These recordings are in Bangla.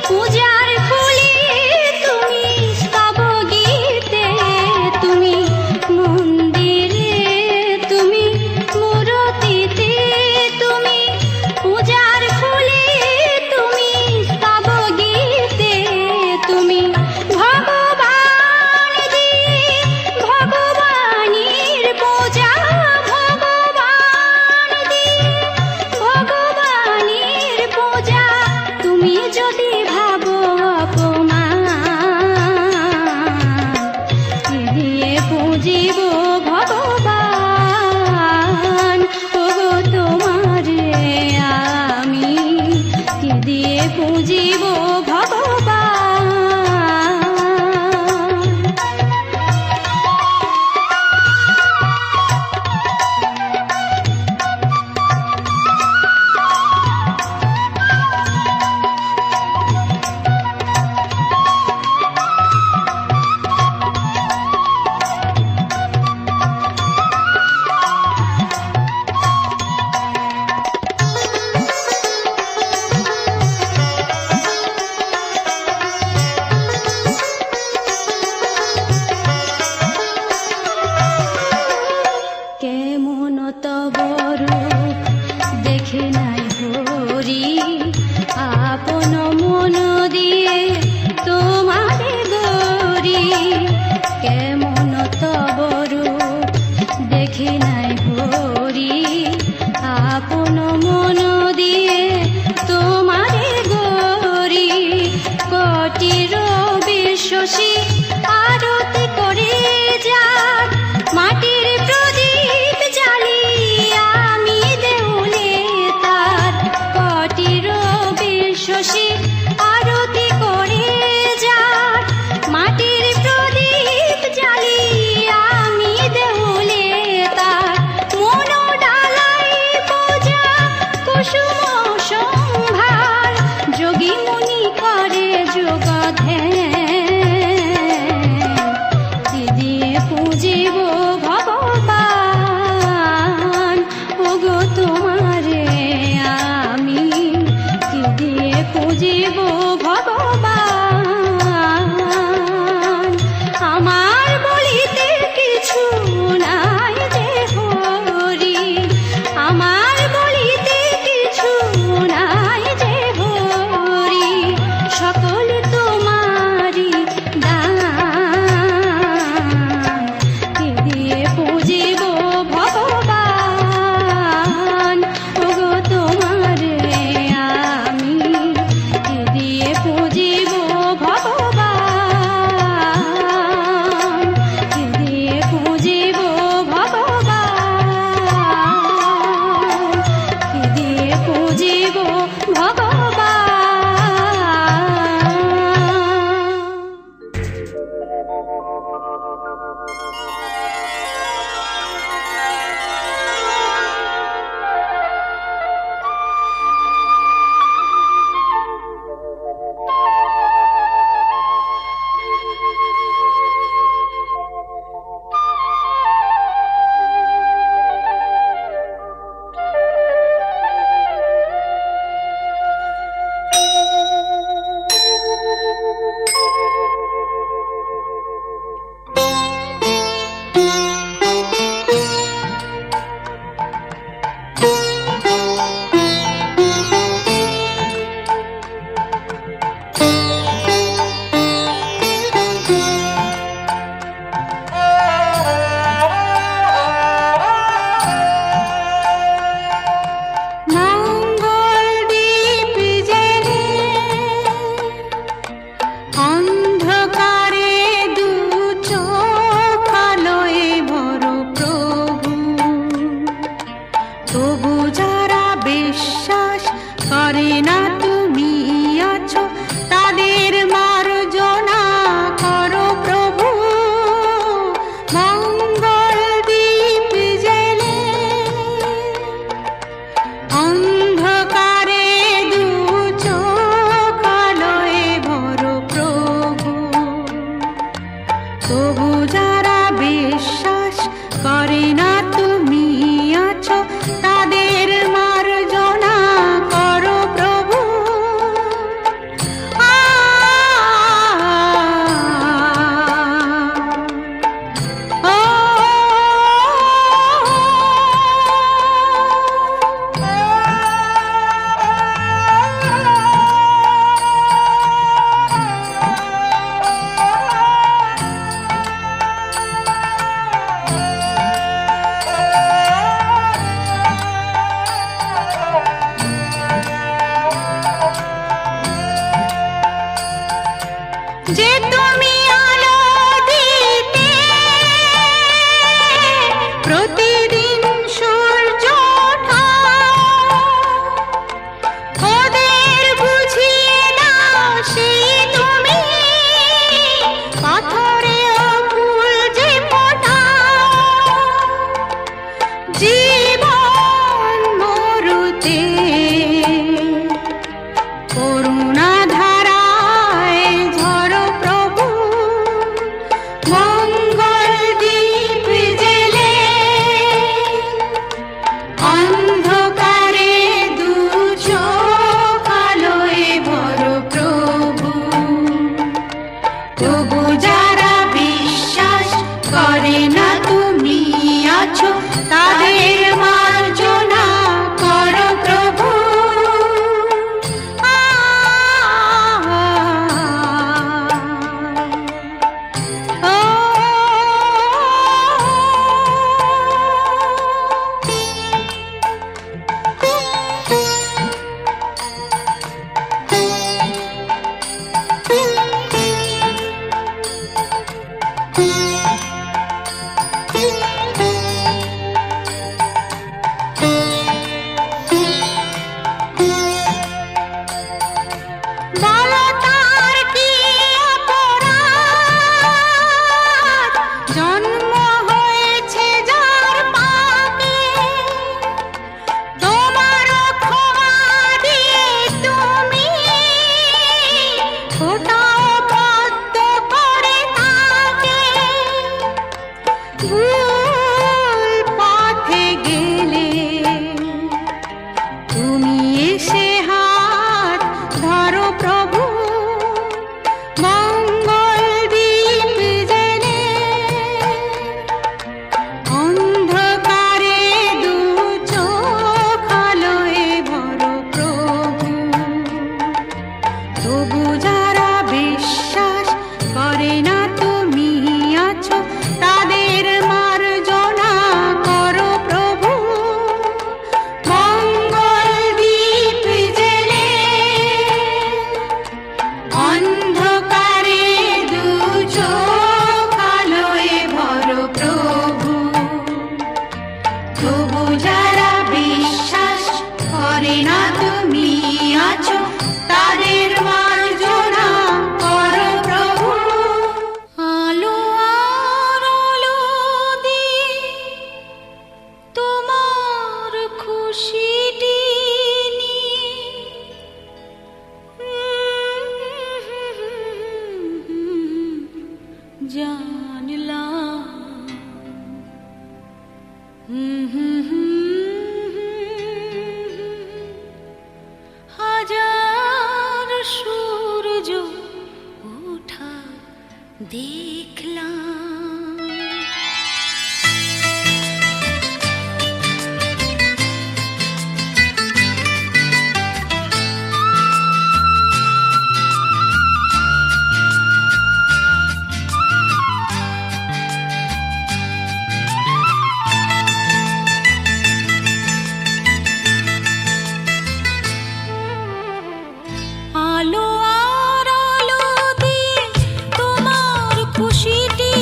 পূজার ফুলে তুমি স্তব গীতে, তুমি মন্দিরে, তুমি মূরতিতে, তুমি পূজার ফুলে তুমি স্তব গীতে, তুমি ভগবান দিয়ে ভগবানের পূজা, ভগবান দিয়ে ভগবানের পূজা। তুমি যদি ভাবো অপমান, কি দিয়ে পুজিব ভগবান? ওগো তোমারে আমি কি দিয়ে পুজিব ভগবান? কেমন তব রূপ দেখে নাই হরি, আপন মন দিয়ে তোমারে গরি। কেমন তব রূপ দেখে নাই হরি, আপন মন দিয়ে তোমারে গরি। কোটি রবি শশী আরতি করে যাক, মাটির প্রদীপ জ্বালি আমি দেউলে তার। কোটি রবি শশী আরতি করে যাক, মাটির প্রদীপ জ্বালি আমি দেউলে তার। মন ডালাই পূজা কুসুম সম্ভার, যোগী মুনি করে যোগ ধ্যান। কি দিয়ে পুজিব ভগবান? ওগো তোমারে আমি কি দিয়ে পুজিব ভগবান? আমার বলিতে কিছু নাই যে হরি, আমার বলিতে কিছু নাই যে হরি। সকল তোমারি দান, কি দিয়ে পুজিব ভগবান? ওগো তোমারে আমি কি দিয়ে পুজিব ভগবান? কি দিয়ে পুজিব ভগবান? কি দিয়ে পুজিব ভগবান? যে তুমি আলো দিতে প্রতিদিন সূর্য ওঠাও, ওদের বুঝিয়ে দাও সেই তুমি পাথরেও ফুল যে ফোটাও। জীবন মরুতে করুণা ধারায় ঝরো প্রভু, মঙ্গল দীপ জেলে অন্ধকারে দু চোখ আলোয় ভরো প্রভু। তবু যারা বিশ্বাস করে না তুমি আছো, তাদের মার্জনা করো প্রভু। বলো তার কি অপরাধ, জন্ম হয়েছে যার পাপে, তোমার ক্ষমা দিয়ে তুমি ফোটাও পদ্ম করে তাকে। ভুল পথে গেলে তুমি এসে হাত ধরো প্রভু, মঙ্গল দীপ জেলে অন্ধকারে দু চোখ আলোয় ভরো প্রভু। তবু যারা বিশ্বাস করে না তুমি আছো, তাদের মার্জনা করো প্রভু। মঙ্গল দীপ জেলে অন্ধকারে দু চোখ আলোয় ভরো প্রভু। তবু যারা বিশ্বাস করে না তুমি আছো, তাদের মার্জনা করো প্রভু। আলো আর আলো দিয়ে তোমার খুশিটি জানলাম হাজার সূর্য ওঠা দেখলাম। আলো আর আলো দিয়ে তোমার খুশিটি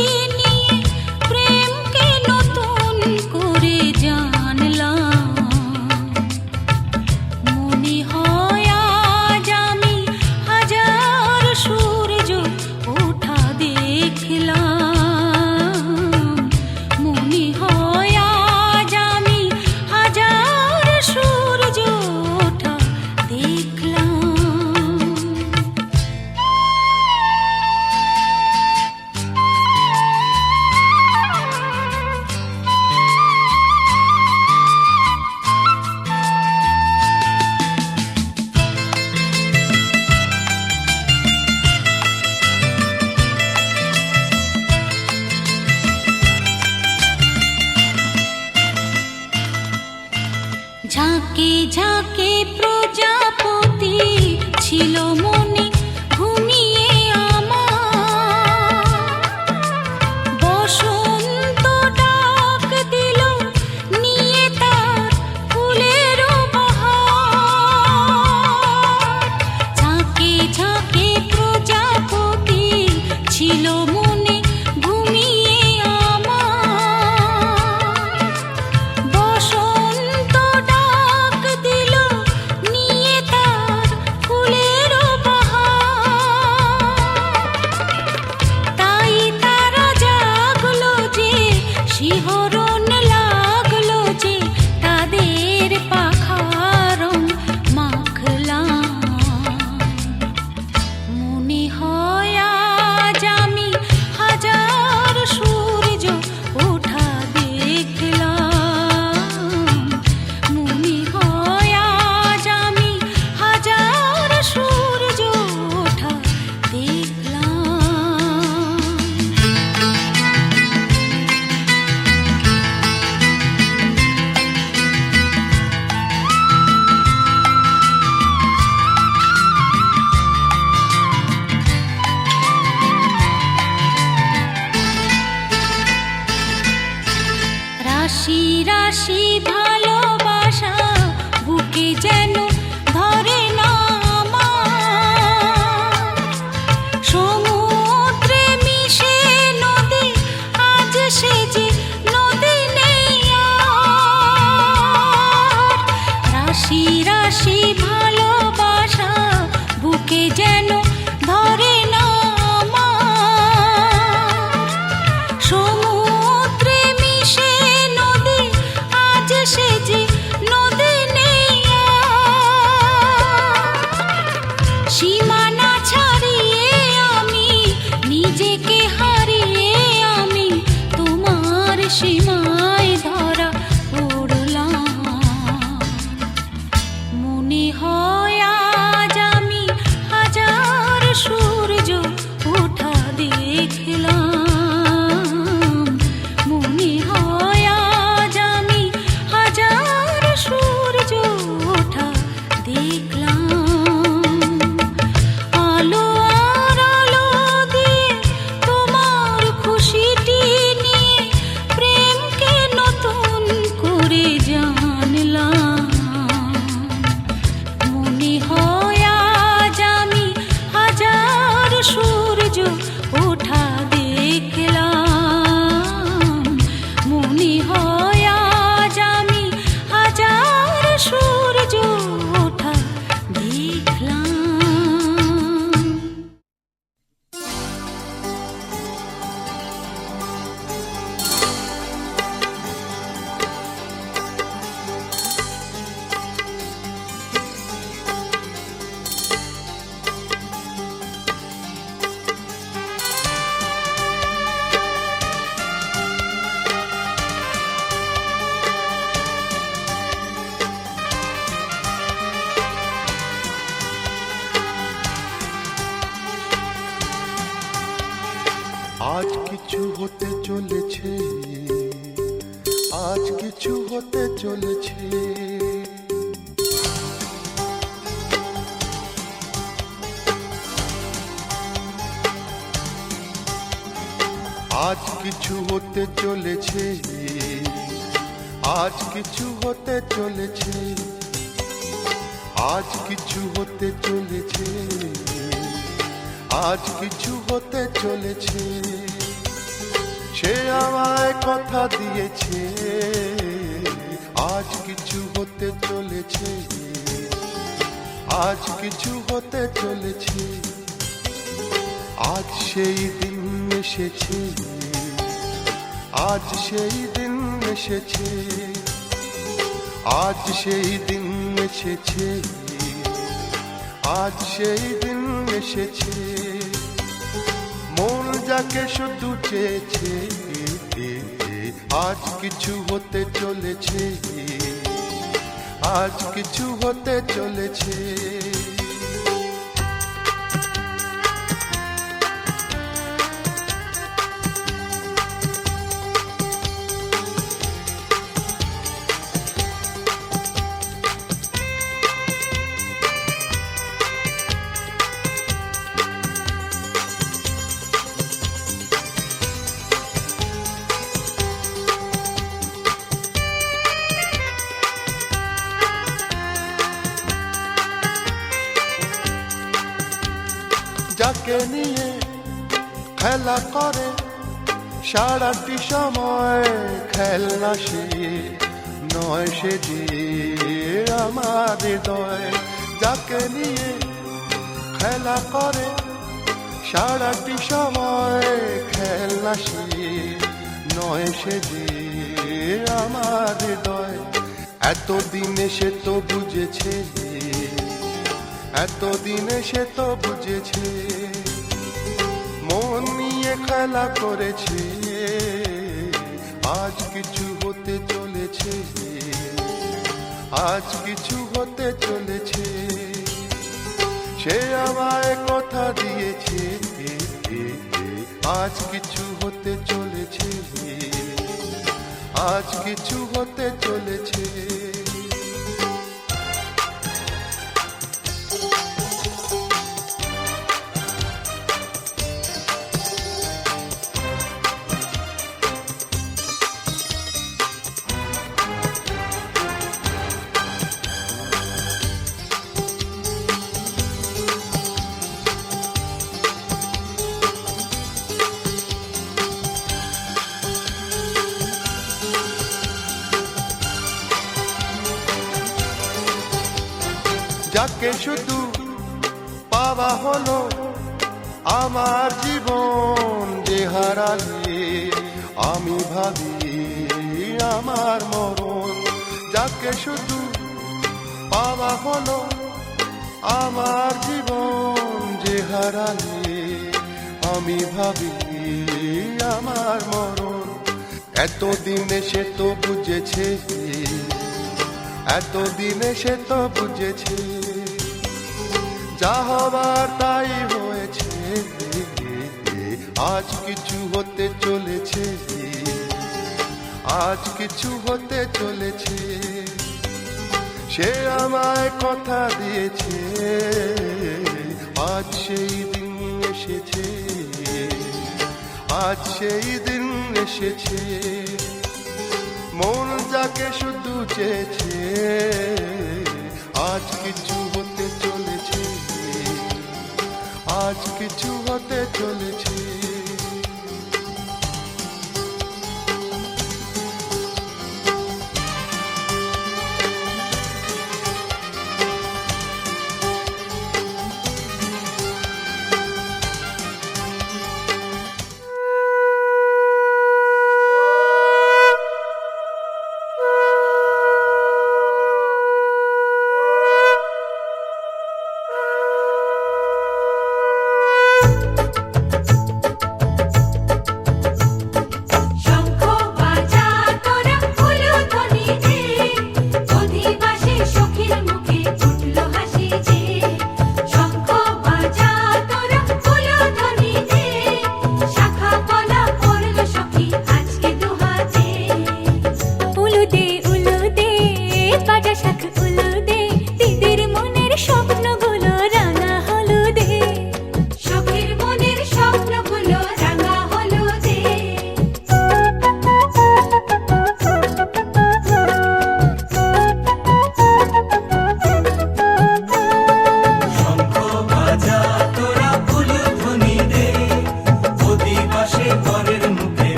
আজ কিছু হতে চলেছে, আজ কিছু হতে চলেছে। আজ কিছু হতে চলেছে, আজ কিছু হতে চলেছে, আজ কিছু হতে চলেছে, আজ কিছু হতে চলেছে। সে আমায় কথা দিয়েছে, আজ কিছু হতে চলেছে, আজ কিছু হতে চলেছে। আজ সেই দিন এসেছে, আজ সেই দিন এসেছে, আজ সেই দিন এসেছে, আজ সেই দিন এসেছে। মন যাকে শুধু চেয়েছে, আজ কিছু হতে চলেছে, আজ কিছু হতে চলেছে। যাকে নিয়ে খেলা করে সারাটি সময়, খেলনা সে নয়, সে যে আমার হৃদয়। যাকে নিয়ে খেলা করে সারাটি সময়, খেলনা সে নয়, সে যে আমার হৃদয়। এতদিনে সে তো বুঝেছে, এতদিনে সে তো বুঝেছে, মন নিয়ে খেলা করেছে। আজ কিছু হতে চলেছে, আজ কিছু হতে চলেছে। সে আমায় কথা দিয়েছে, আজ কিছু হতে চলেছে, আজ কিছু হতে চলেছে। যাকে শুধু পাওয়া হলো আমার জীবন, যে হারালে আমি ভাবি আমার মরণ। যাকে শুধু পাওয়া হলো আমার জীবন, যে হারালে আমি ভাবি আমার মরণ। এতদিনে সে তো বুঝেছে, এতদিনে সে তো বুঝেছে, যা হবার তাই হয়েছে। আজ কিছু হতে চলেছে, আজ কিছু হতে চলেছে। সে আমায় কথা দিয়েছে, আজ সেই দিন এসেছে, আজ সেই দিন এসেছে। মন যাকে শুধু চেয়েছে, আজ কিছু হতে চলেছে, আজ কিছু হতে চলেছে। শাখা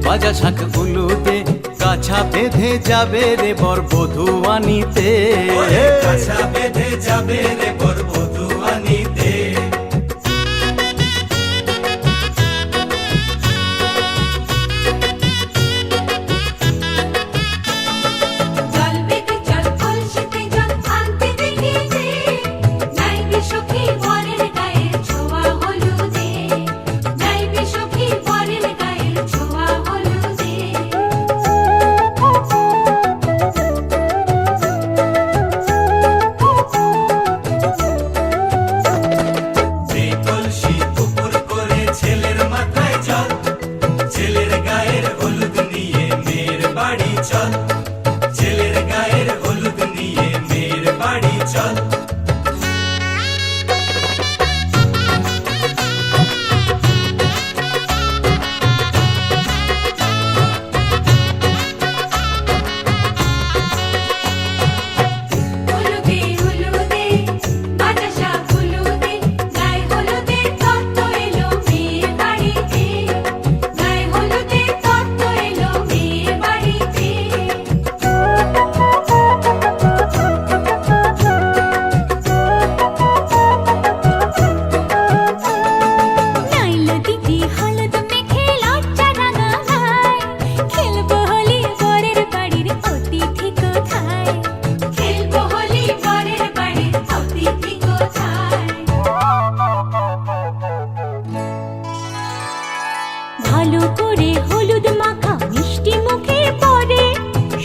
বাজা শাঁখ উলুদে কাছা বেঁধে যাবে রে বর বধূ আনিতে, কাছা বেঁধে যাবে রে বর বধূ আনিতে। জল বেঁধে চল কলসিতে জল আনতে দেখি যে, নাইবে সখী বরের গায়ের ছোঁয়া হলুদে, নাইবে সখী বরের গায়ের ছোঁয়া হলুদে। সেই কলসি উপর করে ছেলের মাথায় জল, ছেলের গায়ের হলুদ নিয়ে মেয়ের বাড়ি চল, ছেলের গায়ের হলুদ নিয়ে মেয়ের বাড়ি চল। হলুদে হলুদে বাজা শাঁখ হলুদে, গায়ে হলুদে তত্ত্ব এলো মেয়ের বাড়িতে, গায়ে হলুদে তত্ত্ব এলো মেয়ের বাড়িতে। নাইলো দিদি হলুদ মেখে লজ্জা রাঙা গায়, খেলবো হোলি বরের বাড়ির অতিথি কোথায়, খেলবো হোলি বরের বাড়ির অতিথি কোথায়। ভালো করে হলুদ মাখা মিষ্টি মুখে পড়ে,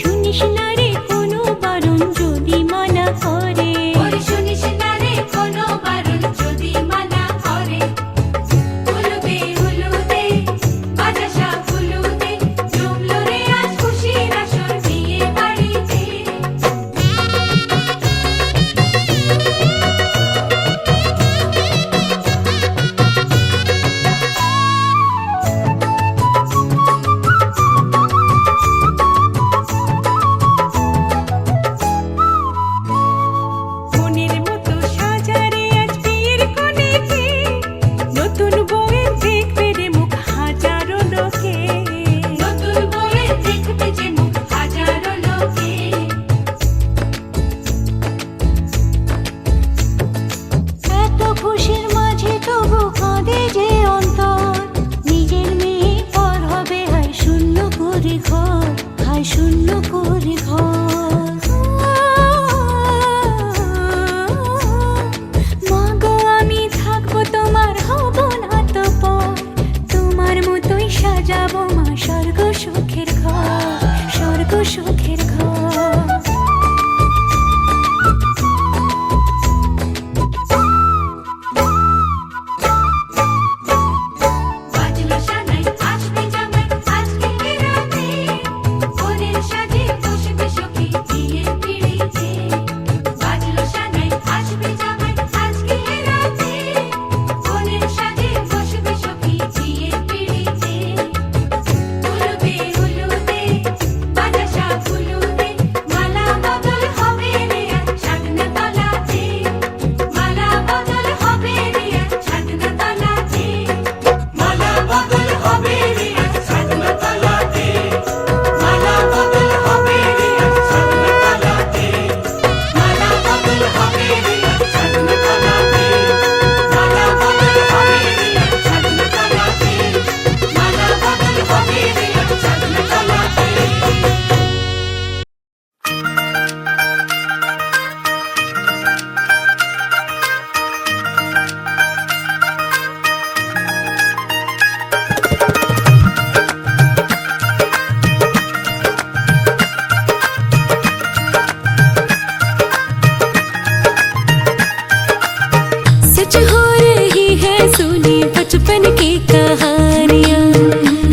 শুনিস না রে কোনো বারণ যদি মানা করে, শুনিস না রে কোনো বারণ যদি মানা করে। হলুদে হলুদে বাজা শাঁখ হলুদে, জমলো রে আজ খুশির আসর বিয়ে বাড়িতে। মনের মতো সাজারে আজ বিয়ের কোণেতে, নতুন বউয়ের দেখবে রে মুখ হাজারো লোকে, নতুন বউয়ের দেখবে যে মুখ হাজারো লোকে। এত খুশির মাঝে তবু কাঁদে যে অন্তর, নিজের মেয়ে পর হবে হায় শূন্য করে ঘর, হায় শূন্য করে ঘর। মাগো আমি থাকবো তোমার, হব না তো পর, তোমার মতোই সাজাবো মা স্বর্গ সুখের ঘর, স্বর্গ সুখের ঘর। বাজলো সানাই আসবে জামাই আজকে রাতে, ওদের সাথে বসবে সখী বিয়ের পিড়িতে। বাজলো সানাই আসবে জামাই আজকে রাতে, ওদের সাথে বসবে সখী বিয়ের পিড়িতে। হলুদে হলুদে বাজা শাঁখ হলুদে, মালা বদল হবে রে আজ ছাদনা তলাতে, মালা বদল হবে রে আজ ছাদনা তলাতে। মালা বদল হবে রে আজ ছাদনা তলাতে, মালা বদল হবে রে আজ ছাদনা তলাতে, মালা বদল হবে রে আজ ছাদনা তলাতে, মালা বদল হবে রে আজ ছাদনা তলাতে, মালা বদল হবে রে আজ ছাদনা তলাতে। सच हो रही है सुनी बचपन की कहानियाँ,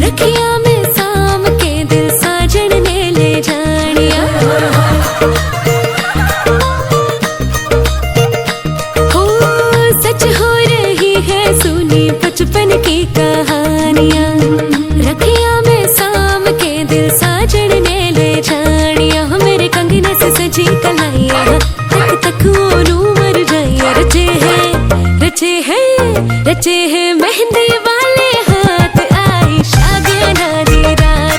रखिया में साम के दिल साजन ने ले जानिया। हो सच हो रही है सुनी बचपन की कहानियाँ, रखिया में साम के दिल साजन ने ले जानिया। मेरे कंगने से सजी कलाइया, तक तक ओनू मर जाइया। रचे हैं मेहंदी वाले हाथ, आई शादियाँ ना दी रात।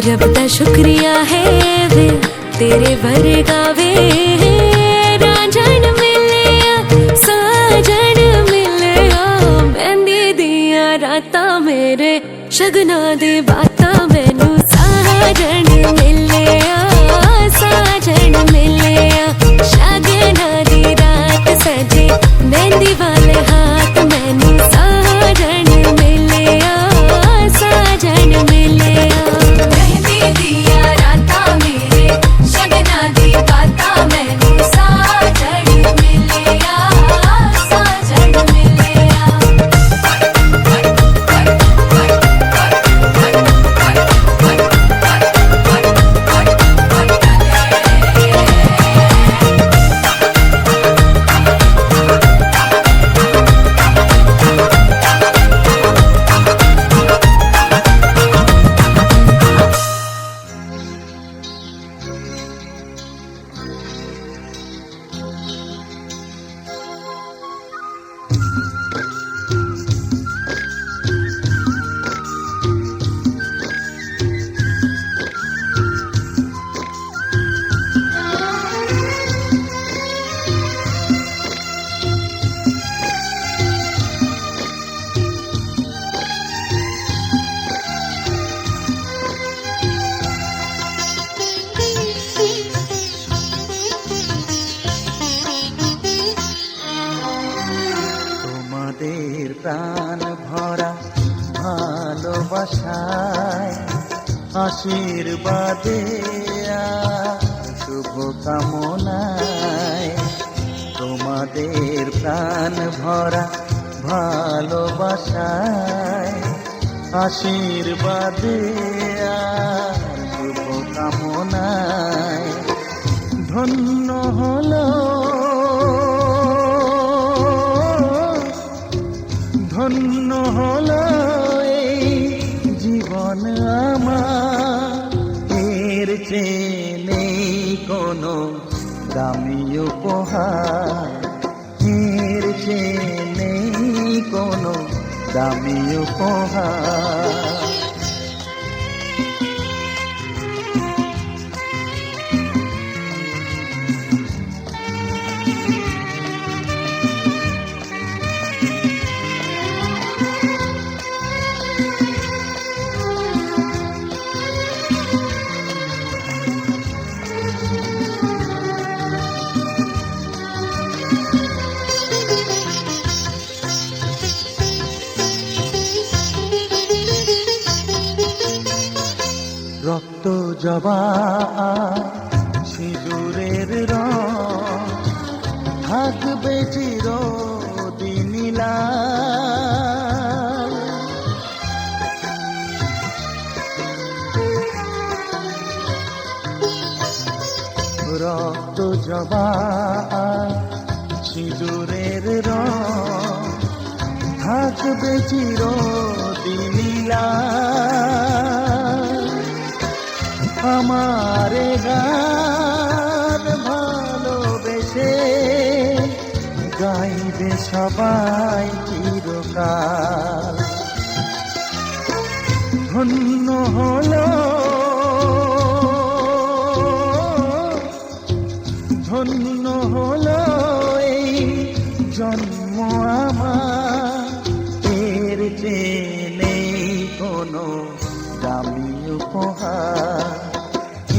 रब दा शुक्रिया है वे तेरे वर्गा वे रांझण मिलिया साजन मिलिया मेहंदी दिया रातां मेरे शगना दे बातां मैनू साजन मिलिया साजन मिलिया शगना दी रात सजे मेहंदी वाले हाथ मैनू साजन मिलिया साजन मिलिया मेहंदी दिया रातां मेरे शगना दी बातां मैनू साजन मिलिया साजन मिलिया তোমাদের প্রাণ ভরা ভালোবাসায় আশীর্বাদে শুভ কামনায় তোমাদের প্রাণ ভরা ভালোবাসায় আশীর্বাদে শুভ কামনায় ধন্য হলো ধন্য হলো এই জীবন আমার এর চেয়ে নেই কোনো দামি উপহার এর চেয়ে নেই কোনো দামি উপহার রক্ত জবা সিঁদুরের রং থাকবে চিরদিন লাল। রক্ত জবা সিঁদুরের রং থাকবে চিরদিন লাল। আমারে গান ভালোবেসে গাইবে সবাই চিরকাল। ধন্য হলো ধন্য হলো এই জন্ম আমার এর চেয়ে নেই কোনো দামি উপহার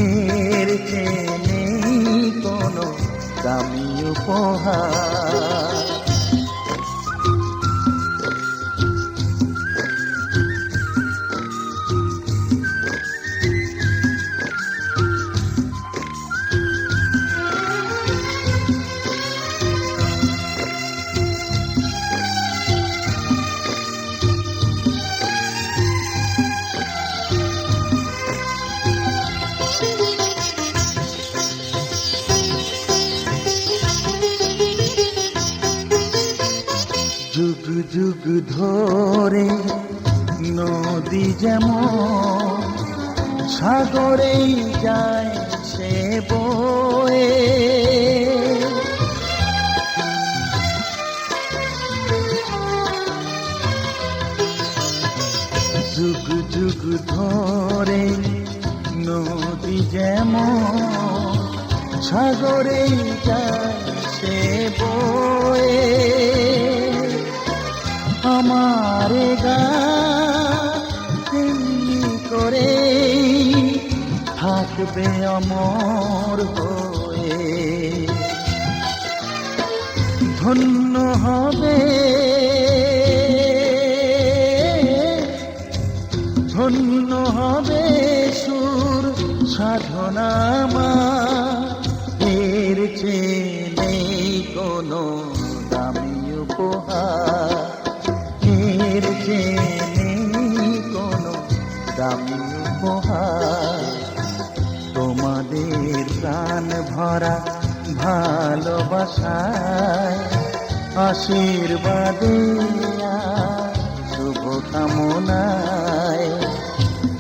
এর চেয়ে নেই কোনো দামি উপহার। যুগ যুগ ধরে নদী যেমন সাগরেই যায় সে বয়ে, যুগ যুগ ধরে থাকবে অমর হয়ে। ধন্য হবে, ধন্য হবে সুর সাধনা আমার, এর চেয়ে নেই কোনো দামি উপহার, এর চেয়ে নেই কোনো দামি উপহার। তোমাদের প্রাণ ভরা ভালোবাসায়, আশীর্বাদে আর শুভ কামনায়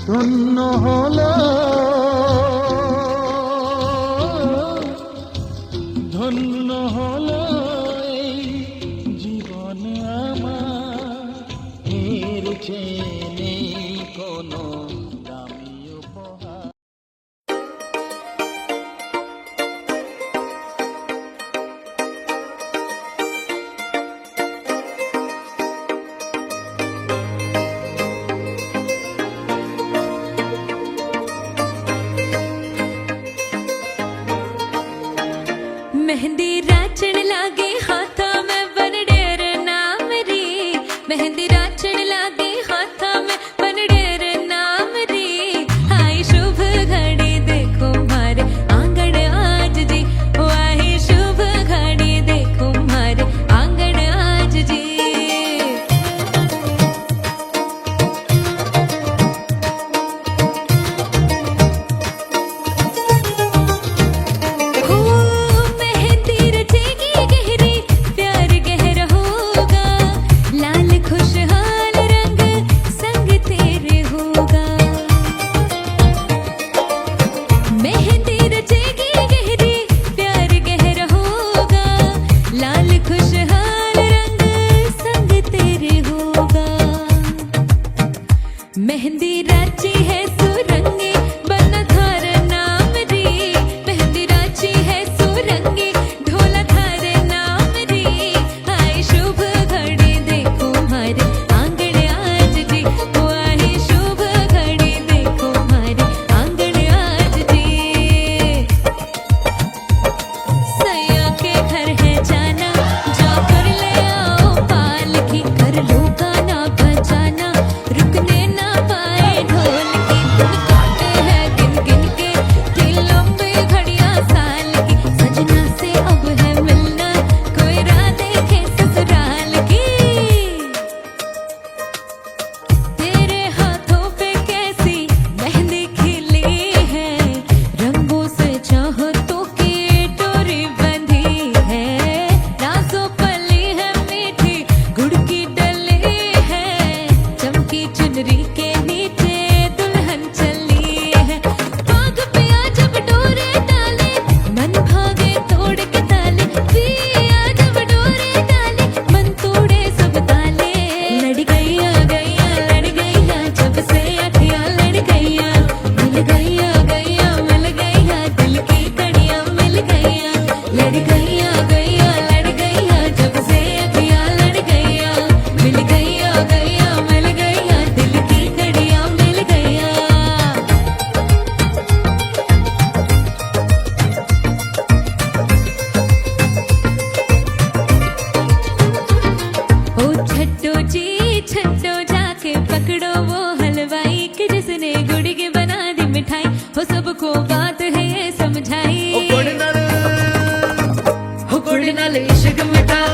ধন্য হলো, ধন্য হলো এই জীবন আমার, এর চেয়ে নেই কোনো দামি উপহার। मेहंदी राचण लागे हाथा में बनडेर नाम रे, मेहंदी राचण लागे हाथा में बनडेर नाम रे। आई शुभ घड़ी देखो मारे आंगन आज जी, ओ आई शुभ घड़ी देखो मारे आंगन आज जी। हो मेहंदी रचेगी गहरी, प्यार गहरा होगा, लाल खुशहाल रंग संग तेरे होगा। मेहंदी रचेगी गहरी, प्यार गहरा होगा, लाल खुशहाल रंग संग तेरे होगा। मेहंदी राची है सुरंगे बना थार नाम रे, मेहंदी राची है सुरंगे ढोला थार नाम रे। आई शुभ घड़ी देखो मारे आंगन आज जी, ओ आई शुभ घड़ी देखो मारे आंगन आज जी। सैया के घर है जाना, जाकर ले आओ पालकी, कर लो गाना बजाना, रुकने ना पाए ढोलकी। दिन काटे हैं गिन गिन के, दिल लंबी घड़ियां साल की, सजना से अब है मिलना, कोई राह देखे ससुराल की। तेरे हाथों पे कैसी मेहंदी खिली है, रंगों से चाहतों की डोरी बंधी है। राजों पली है मीठी, गुड़ की डली है, चमकी चुनरी के नीचे दुल्हन चली है। बाग पिया जब डोरे डाले, मन भागे तोड़ के ताले, पिया जब डोरे डाले, मन तोड़े सब ताले। लड़ गैया गैया लड़ गैया, जब से अखियां लड़ गैया, मिल गैया गैया मिल गैया, दिल की कड़ियां मिल गैया। लड़ गैया गैया लड़ गैया, जब से अखियां लड़ गैया, मिल गैया गैया मिल गैया, दिल की कड़ियां मिल गैया। ओ छट्टो जी छट्टो, जाके पकड़ो वो हलवाई के जिसने गुड़ की बना दी मिठाई, हो सबको बात है ये समझाई। हो गुड़ नाल इश्क मिठाओ,